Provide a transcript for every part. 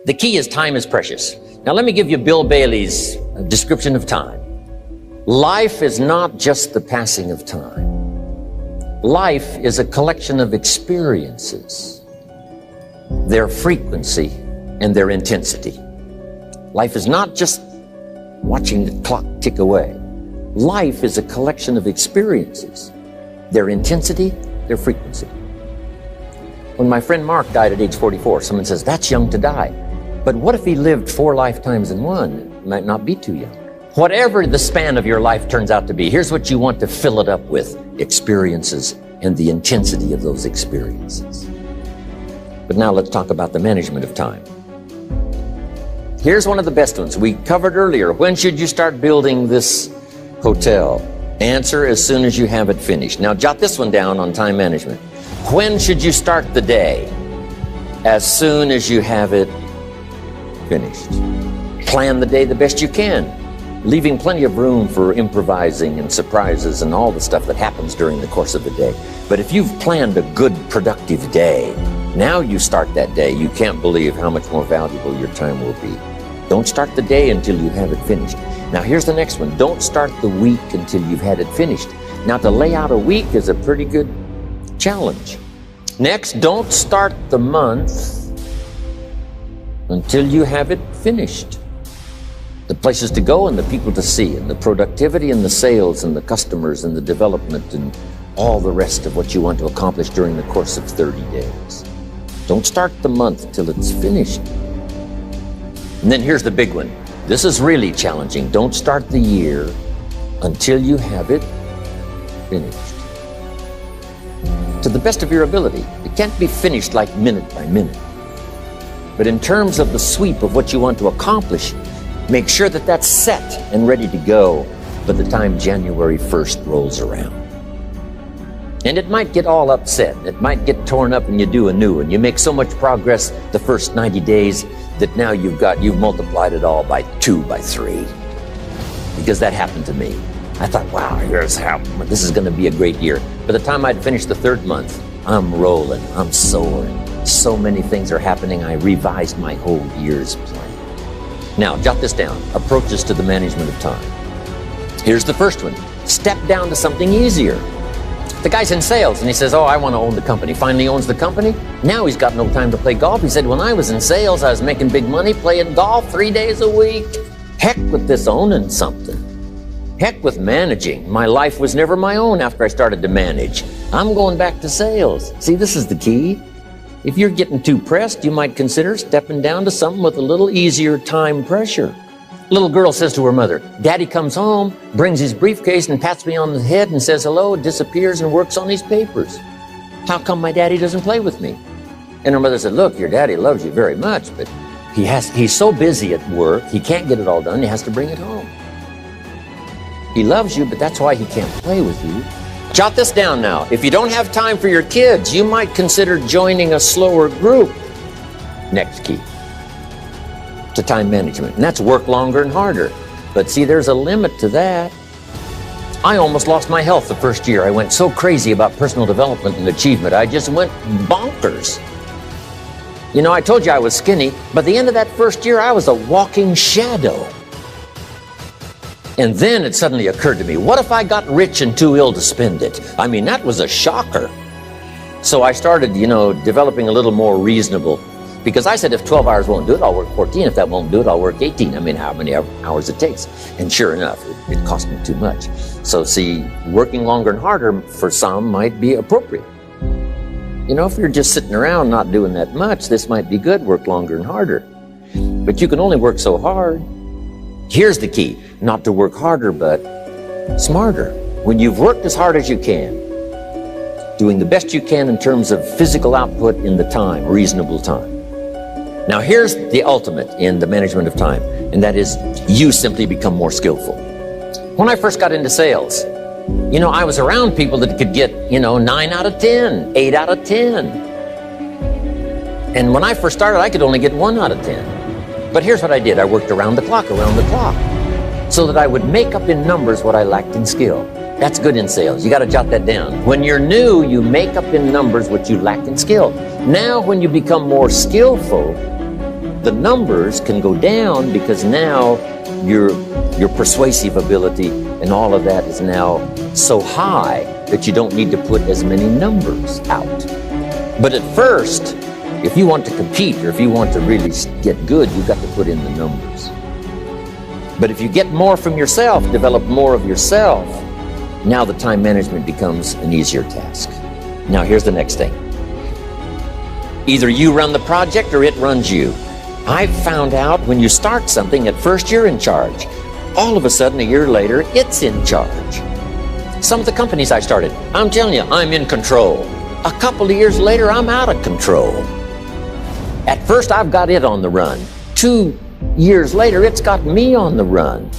The key is time is precious. Now let me give you Bill Bailey's description of time. Life is not just the passing of time. Life is a collection of experiences, their frequency and their intensity. Life is not just watching the clock tick away. Life is a collection of experiences, their intensity, their frequency. When my friend Mark died at age 44, someone says, that's young to die. But what if he lived 4 lifetimes in one? It might not be too young. Whatever the span of your life turns out to be, here's what you want to fill it up with: experiences and the intensity of those experiences. But now let's talk about the management of time. Here's one of the best ones. We covered earlier. When should you start building this hotel? Answer: as soon as you have it finished. Now jot this one down on time management. When should you start the day? As soon as you have it finished. Plan the day the best you can, leaving plenty of room for improvising and surprises and all the stuff that happens during the course of the day. But if you've planned a good, productive day, now you start that day, you can't believe how much more valuable your time will be. Don't start the day until you have it finished. Now here's the next one. Don't start the week until you've had it finished. Now to lay out a week is a pretty good challenge. Next, don't start the month until you have it finished. The places to go and the people to see and the productivity and the sales and the customers and the development and all the rest of what you want to accomplish during the course of 30 days. Don't start the month till it's finished. And then here's the big one. This is really challenging. Don't start the year until you have it finished. To the best of your ability. It can't be finished like minute by minute. But in terms of the sweep of what you want to accomplish, make sure that that's set and ready to go by the time January 1st rolls around. And it might get all upset. It might get torn up and you do a new one. You make so much progress the first 90 days that now you've multiplied it all by 2, by 3. Because that happened to me. I thought, wow, this is going to be a great year. By the time I'd finished the 3rd month, I'm rolling, I'm soaring. So many things are happening, I revised my whole year's plan. Now, jot this down. Approaches to the management of time. Here's the first one. Step down to something easier. The guy's in sales and he says, oh, I want to own the company. Finally owns the company. Now he's got no time to play golf. He said, when I was in sales, I was making big money playing golf 3 days a week. Heck with this owning something. Heck with managing. My life was never my own after I started to manage. I'm going back to sales. See, this is the key. If you're getting too pressed, you might consider stepping down to something with a little easier time pressure. Little girl says to her mother, Daddy comes home, brings his briefcase and pats me on the head and says hello, disappears and works on his papers. How come my daddy doesn't play with me? And her mother said, look, your daddy loves you very much, but he's so busy at work, he can't get it all done, he has to bring it home. He loves you, but that's why he can't play with you. Jot this down now. If you don't have time for your kids, you might consider joining a slower group. Next key to time management, and that's work longer and harder. But see, there's a limit to that. I almost lost my health the first year. I went so crazy about personal development and achievement. I just went bonkers. You know, I told you I was skinny, but at the end of that first year, I was a walking shadow. And then it suddenly occurred to me, what if I got rich and too ill to spend it? I mean, that was a shocker. So I started, developing a little more reasonable, because I said, if 12 hours won't do it, I'll work 14. If that won't do it, I'll work 18. I mean, how many hours it takes. And sure enough, it cost me too much. So see, working longer and harder for some might be appropriate. If you're just sitting around not doing that much, this might be good, work longer and harder. But you can only work so hard. Here's the key, not to work harder, but smarter. When you've worked as hard as you can, doing the best you can in terms of physical output in the time, reasonable time. Now here's the ultimate in the management of time, and that is you simply become more skillful. When I first got into sales, I was around people that could get, 9 out of 10, 8 out of 10. And when I first started, I could only get 1 out of 10. But here's what I did. I worked around the clock, so that I would make up in numbers what I lacked in skill. That's good in sales. You got to jot that down. When you're new, you make up in numbers what you lack in skill. Now, when you become more skillful, the numbers can go down because now your persuasive ability and all of that is now so high that you don't need to put as many numbers out. But at first, if you want to compete or if you want to really get good, you've got to put in the numbers. But if you get more from yourself, develop more of yourself, now the time management becomes an easier task. Now here's the next thing. Either you run the project or it runs you. I've found out when you start something, at first you're in charge. All of a sudden, a year later, it's in charge. Some of the companies I started, I'm telling you, I'm in control. A couple of years later, I'm out of control. At first, I've got it on the run. 2 years later, it's got me on the run.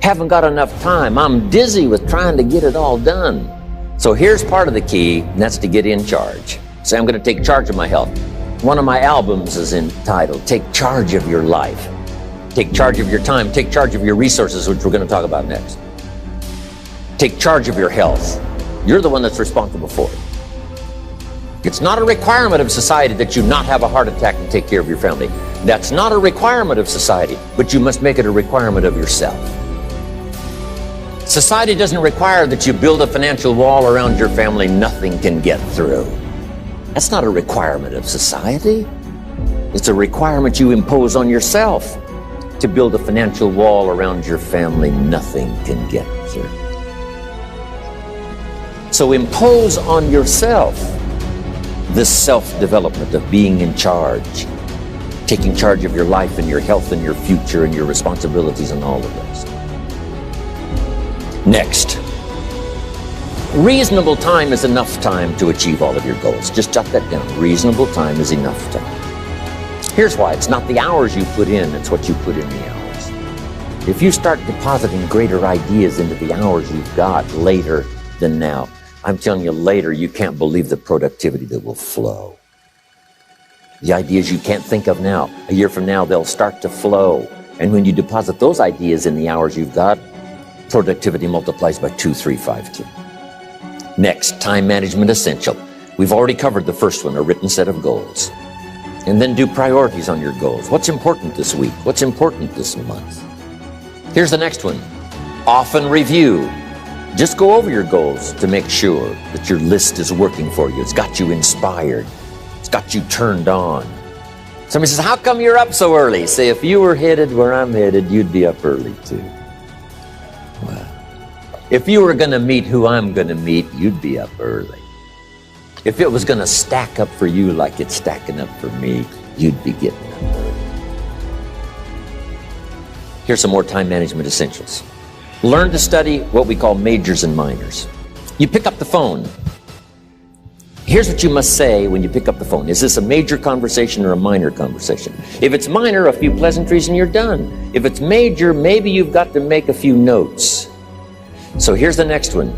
Haven't got enough time. I'm dizzy with trying to get it all done. So here's part of the key, and that's to get in charge. Say, I'm going to take charge of my health. One of my albums is entitled, Take Charge of Your Life. Take charge of your time. Take charge of your resources, which we're going to talk about next. Take charge of your health. You're the one that's responsible for it. It's not a requirement of society that you not have a heart attack and take care of your family. That's not a requirement of society, but you must make it a requirement of yourself. Society doesn't require that you build a financial wall around your family nothing can get through. That's not a requirement of society. It's a requirement you impose on yourself to build a financial wall around your family nothing can get through. So impose on yourself this self-development of being in charge, taking charge of your life and your health and your future and your responsibilities and all of this. Next, reasonable time is enough time to achieve all of your goals. Just jot that down. Reasonable time is enough time. Here's why. It's not the hours you put in, it's what you put in the hours. If you start depositing greater ideas into the hours you've got later than now, I'm telling you, later you can't believe the productivity that will flow. The ideas you can't think of now, a year from now, they'll start to flow. And when you deposit those ideas in the hours you've got, productivity multiplies by 2, 3, 5, 2. Next, time management essential. We've already covered the first one, a written set of goals. And then do priorities on your goals. What's important this week? What's important this month? Here's the next one. Often review. Just go over your goals to make sure that your list is working for you. It's got you inspired. It's got you turned on. Somebody says, how come you're up so early? Say, if you were headed where I'm headed, you'd be up early too. Well, if you were going to meet who I'm going to meet, you'd be up early. If it was going to stack up for you like it's stacking up for me, you'd be getting up early. Here's some more time management essentials. Learn to study what we call majors and minors. You pick up the phone. Here's what you must say when you pick up the phone. Is this a major conversation or a minor conversation? If it's minor, a few pleasantries and you're done. If it's major, maybe you've got to make a few notes. So here's the next one.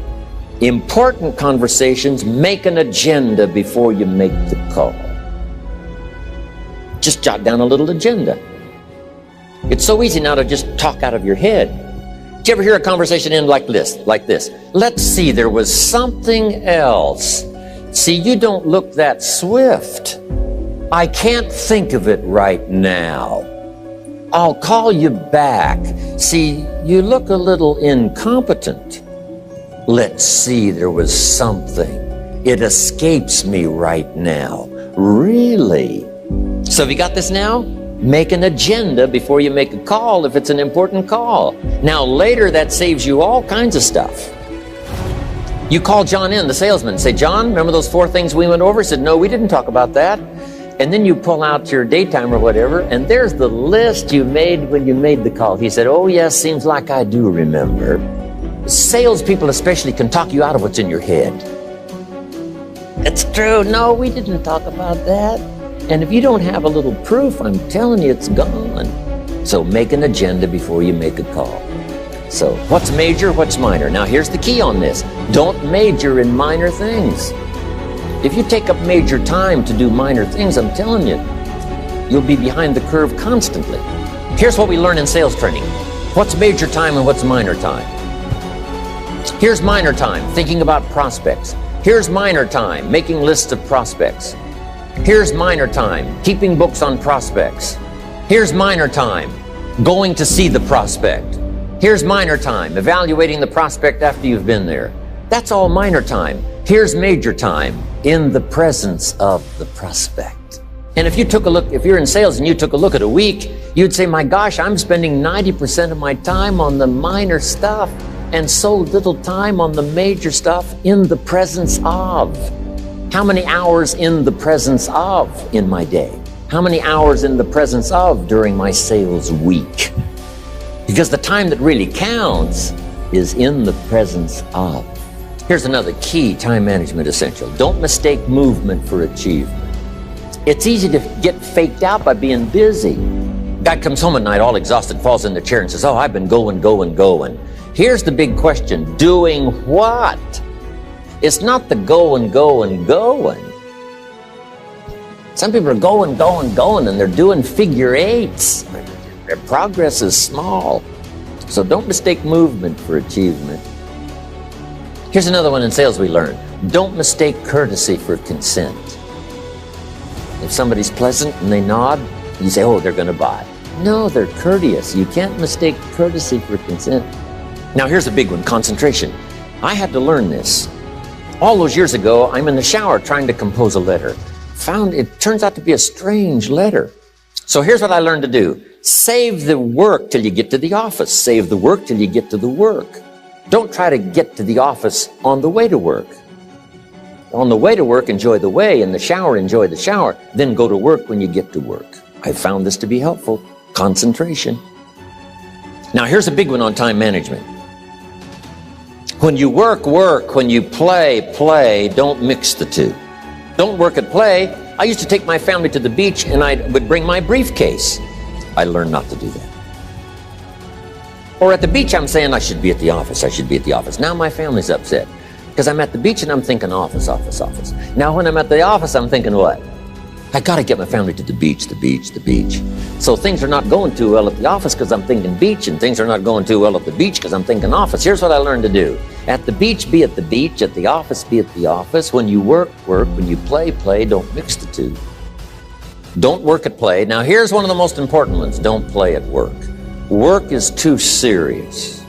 Important conversations, make an agenda before you make the call. Just jot down a little agenda. It's so easy now to just talk out of your head. Did you ever hear a conversation end like this? Let's see, there was something else. See, you don't look that swift. I can't think of it right now. I'll call you back. See, you look a little incompetent. Let's see, there was something. It escapes me right now. Really? So have you got this now? Make an agenda before you make a call if it's an important call. Now later that saves you all kinds of stuff. You call John in, the salesman, say, John, remember those 4 things we went over? He said, no, we didn't talk about that. And then you pull out your daytime or whatever, and there's the list you made when you made the call. He said, oh yes, seems like I do remember. Salespeople especially can talk you out of what's in your head. It's true. No, we didn't talk about that. And if you don't have a little proof, I'm telling you, it's gone. So make an agenda before you make a call. So what's major, what's minor? Now here's the key on this. Don't major in minor things. If you take up major time to do minor things, I'm telling you, you'll be behind the curve constantly. Here's what we learn in sales training. What's major time and what's minor time? Here's minor time, thinking about prospects. Here's minor time, making lists of prospects. Here's minor time, keeping books on prospects. Here's minor time, going to see the prospect. Here's minor time, evaluating the prospect after you've been there. That's all minor time. Here's major time, in the presence of the prospect. And if you're in sales and you took a look at a week, you'd say, my gosh, I'm spending 90% of my time on the minor stuff and so little time on the major stuff in the presence of. How many hours in the presence of in my day? How many hours in the presence of during my sales week? Because the time that really counts is in the presence of. Here's another key time management essential. Don't mistake movement for achievement. It's easy to get faked out by being busy. Guy comes home at night all exhausted, falls in the chair and says, oh, I've been going. Here's the big question. Doing what? It's not the going. Some people are going, and they're doing figure eights. Their progress is small. So don't mistake movement for achievement. Here's another one in sales we learned. Don't mistake courtesy for consent. If somebody's pleasant and they nod, you say, oh, they're going to buy. No, they're courteous. You can't mistake courtesy for consent. Now here's a big one, concentration. I had to learn this. All those years ago, I'm in the shower trying to compose a letter. Found it turns out to be a strange letter. So here's what I learned to do. Save the work till you get to the office. Save the work till you get to the work. Don't try to get to the office on the way to work. On the way to work, enjoy the way. In the shower, enjoy the shower. Then go to work when you get to work. I found this to be helpful. Concentration. Now here's a big one on time management. When you work. When you play. Don't mix the two. Don't work at play. I used to take my family to the beach and I would bring my briefcase. I learned not to do that. Or at the beach, I'm saying I should be at the office. Now my family's upset because I'm at the beach and I'm thinking office. Now when I'm at the office, I'm thinking what? I got to get my family to the beach. So things are not going too well at the office because I'm thinking beach, and things are not going too well at the beach because I'm thinking office. Here's what I learned to do. At the beach, be at the beach. At the office, be at the office. When you work. When you play. Don't mix the two. Don't work at play. Now here's one of the most important ones. Don't play at work. Work is too serious.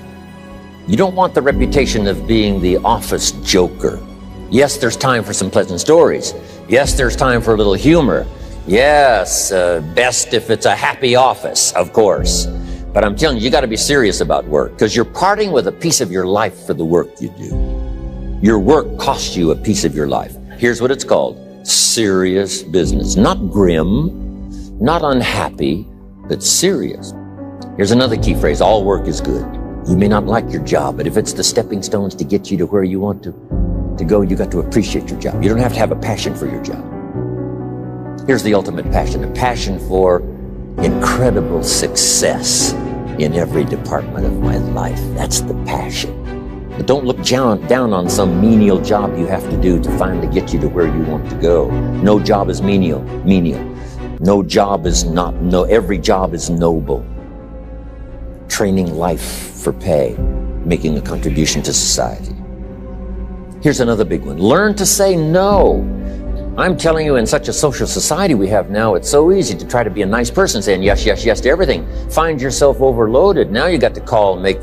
You don't want the reputation of being the office joker. Yes, there's time for some pleasant stories. Yes, there's time for a little humor. Yes, best if it's a happy office, of course. But I'm telling you, you got to be serious about work because you're parting with a piece of your life for the work you do. Your work costs you a piece of your life. Here's what it's called. Serious business. Not grim, not unhappy, but serious. Here's another key phrase. All work is good. You may not like your job, but if it's the stepping stones to get you to where you want to go, you got to appreciate your job. You don't have to have a passion for your job. Here's the ultimate passion, a passion for incredible success in every department of my life. That's the passion. But don't look down on some menial job you have to do to finally get you to where you want to go. No job is menial. No job is every job is noble. Training life for pay, making a contribution to society. Here's another big one. Learn to say no. I'm telling you, in such a social society we have now, it's so easy to try to be a nice person saying yes to everything. Find yourself overloaded. Now you got to call and make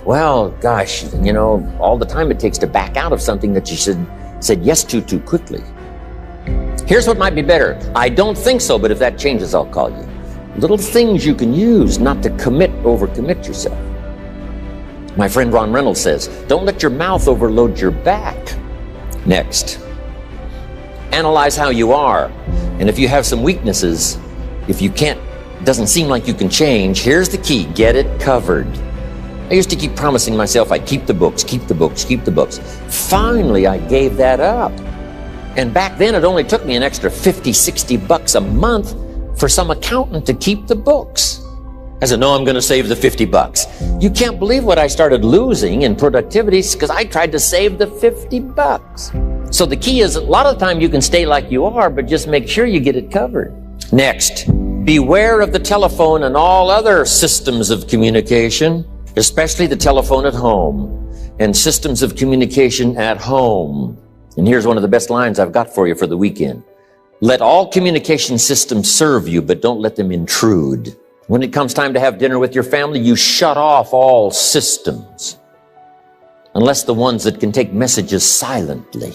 well, gosh, all the time it takes to back out of something that you said yes to too quickly. Here's what might be better. I don't think so, but if that changes, I'll call you. Little things you can use not to overcommit yourself. My friend Ron Reynolds says, don't let your mouth overload your back. Next, analyze how you are. And if you have some weaknesses, doesn't seem like you can change, here's the key, get it covered. I used to keep promising myself I'd keep the books. Finally, I gave that up. And back then, it only took me an extra $50-$60 a month for some accountant to keep the books. I said, no, I'm going to save the $50. You can't believe what I started losing in productivity because I tried to save the $50. So the key is a lot of the time you can stay like you are, but just make sure you get it covered. Next, beware of the telephone and all other systems of communication, especially the telephone at home and systems of communication at home. And here's one of the best lines I've got for you for the weekend. Let all communication systems serve you, but don't let them intrude. When it comes time to have dinner with your family, you shut off all systems, unless the ones that can take messages silently.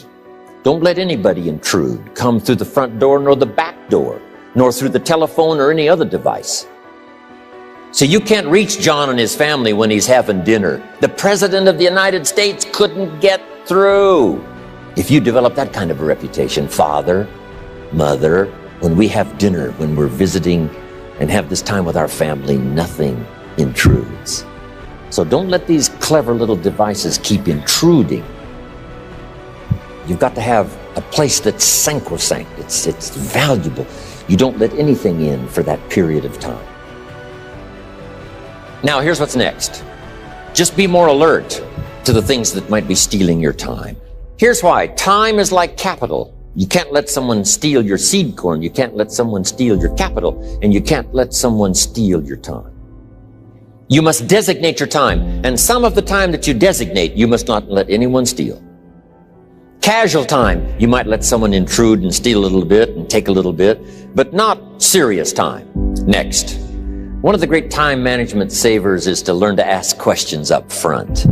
Don't let anybody intrude, come through the front door nor the back door, nor through the telephone or any other device. So you can't reach John and his family when he's having dinner. The President of the United States couldn't get through. If you develop that kind of a reputation, father, mother, when we have dinner, when we're visiting and have this time with our family, nothing intrudes. So don't let these clever little devices keep intruding. You've got to have a place that's sacrosanct. It's valuable. You don't let anything in for that period of time. Now, here's what's next. Just be more alert to the things that might be stealing your time. Here's why. Time is like capital. You can't let someone steal your seed corn. You can't let someone steal your capital. And you can't let someone steal your time. You must designate your time. And some of the time that you designate, you must not let anyone steal. Casual time, you might let someone intrude and steal a little bit and take a little bit, but not serious time. Next. One of the great time management savers is to learn to ask questions up front.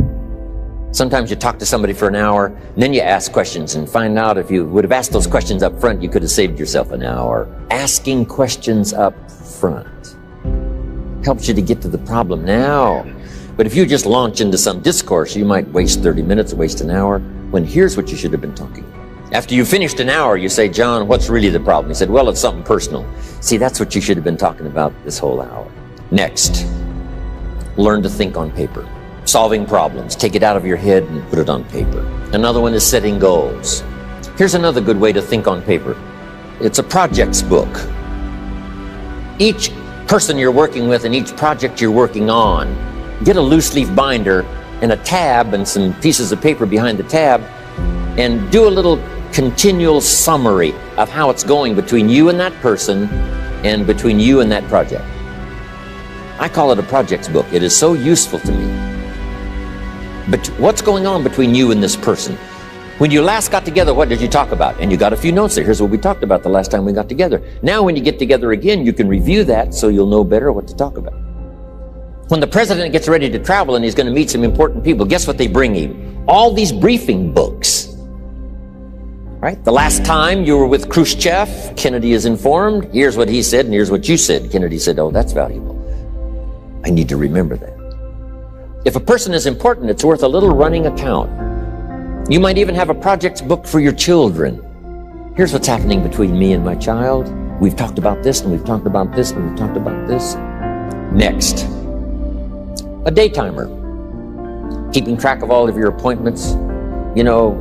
Sometimes you talk to somebody for an hour, and then you ask questions and find out if you would have asked those questions up front, you could have saved yourself an hour. Asking questions up front helps you to get to the problem now. But if you just launch into some discourse, you might waste 30 minutes, waste an hour, when here's what you should have been talking about. After you finished an hour, you say, John, what's really the problem? He said, well, it's something personal. See, that's what you should have been talking about this whole hour. Next, learn to think on paper. Solving problems. Take it out of your head and put it on paper. Another one is setting goals. Here's another good way to think on paper. It's a projects book. Each person you're working with and each project you're working on, get a loose leaf binder and a tab and some pieces of paper behind the tab and do a little continual summary of how it's going between you and that person and between you and that project. I call it a projects book. It is so useful to me. But what's going on between you and this person? When you last got together, what did you talk about? And you got a few notes there. Here's what we talked about the last time we got together. Now when you get together again, you can review that so you'll know better what to talk about. When the president gets ready to travel and he's going to meet some important people, guess what they bring him? All these briefing books. Right? The last time you were with Khrushchev, Kennedy is informed. Here's what he said and here's what you said. Kennedy said, oh, that's valuable. I need to remember that. If a person is important, it's worth a little running account. You might even have a projects book for your children. Here's what's happening between me and my child. We've talked about this, and we've talked about this, and we've talked about this. Next, a day timer. Keeping track of all of your appointments. You know,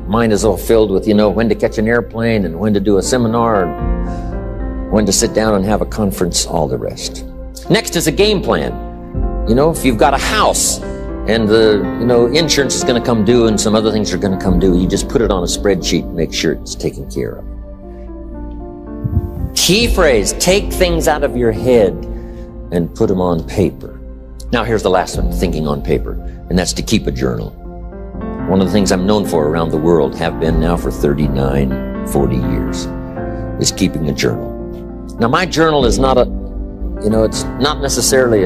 mine is all filled with, when to catch an airplane, and when to do a seminar, and when to sit down and have a conference, all the rest. Next is a game plan. If you've got a house and the, insurance is going to come due and some other things are going to come due, you just put it on a spreadsheet and make sure it's taken care of. Key phrase, take things out of your head and put them on paper. Now here's the last one, thinking on paper, and that's to keep a journal. One of the things I'm known for around the world, have been now for 39, 40 years, is keeping a journal. Now my journal is not it's not necessarily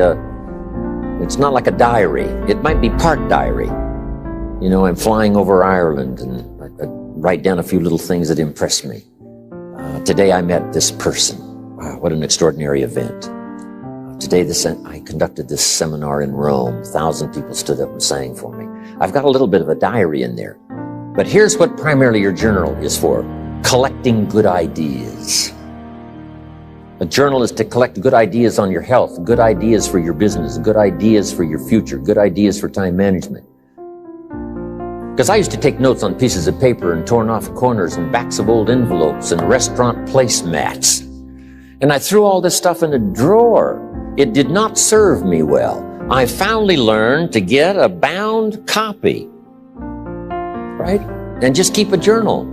it's not like a diary. It might be part diary. I'm flying over Ireland and I write down a few little things that impress me. Today I met this person. Wow, what an extraordinary event. Today I conducted this seminar in Rome. 1,000 people stood up and sang for me. I've got a little bit of a diary in there. But here's what primarily your journal is for. Collecting good ideas. A journal is to collect good ideas on your health, good ideas for your business, good ideas for your future, good ideas for time management. Because I used to take notes on pieces of paper and torn off corners and backs of old envelopes and restaurant placemats. And I threw all this stuff in a drawer. It did not serve me well. I finally learned to get a bound copy, right? And just keep a journal.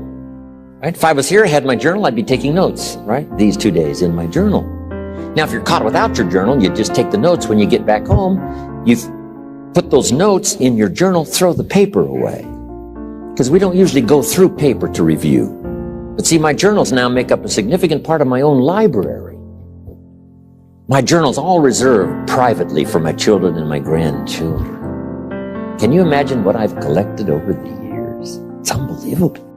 Right? If I was here, I had my journal, I'd be taking notes, right? These 2 days in my journal. Now, if you're caught without your journal, you just take the notes. When you get back home, you put those notes in your journal, throw the paper away. Because we don't usually go through paper to review. But see, my journals now make up a significant part of my own library. My journal's all reserved privately for my children and my grandchildren. Can you imagine what I've collected over the years? It's unbelievable.